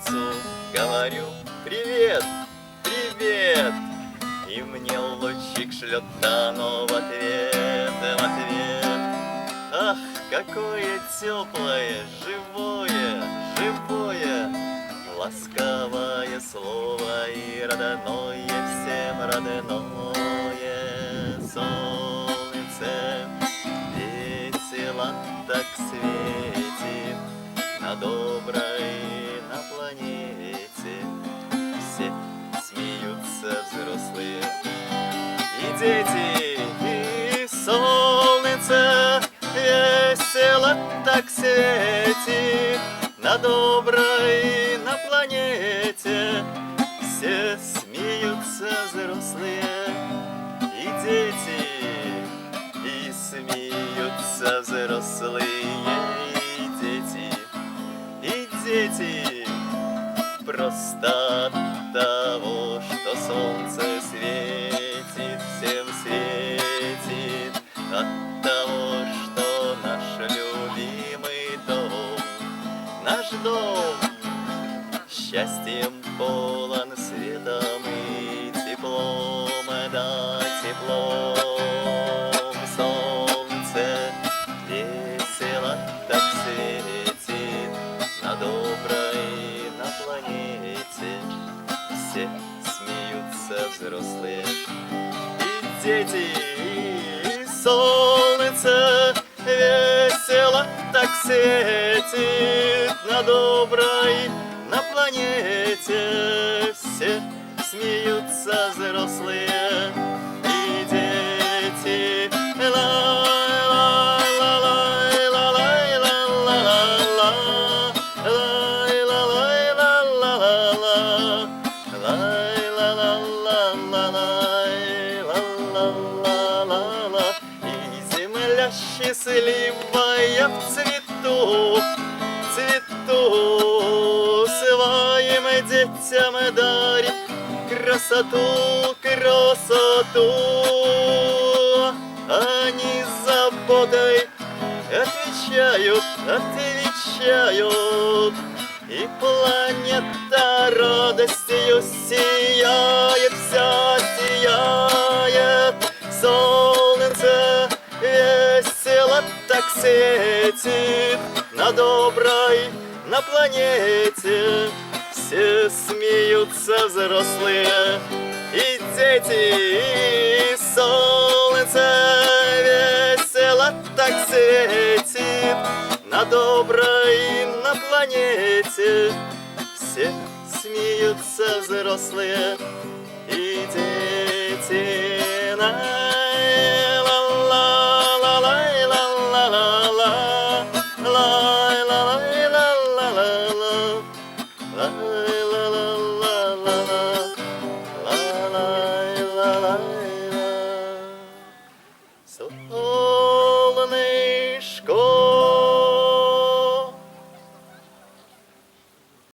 солнцу говорю: привет, привет. И мне лучик шлет дано в ответ, в ответ. Ах, какое теплое, живое, живое, ласковое слово и родное, всем родное. Солнце весело так светит на доброй, на планете. Все смеются взрослые и дети, и солнце весело так светит на доброй, на планете. Все смеются взрослые и дети, и смеются взрослые и дети, и дети. Просто от того, что солнце светит, всем светит, от того, что наш любимый дом, наш дом счастьем полон, светом и теплом, да, теплом. Солнце весело так светит на доброй, на планете. Все смеются взрослые и дети, и солнце весело так светит на доброй, на планете. Все смеются взрослые и дети. И земля счастливая в цвету, цвету, своим детям дарит красоту, красоту. Они заботой отвечают, отвечают, и планета радостью сияет, вся сияет. Солнце весело так светит на доброй, на планете. Все смеются взрослые и дети, и солнце весело так светит на доброй, на планете. Все смеются взрослые и дети.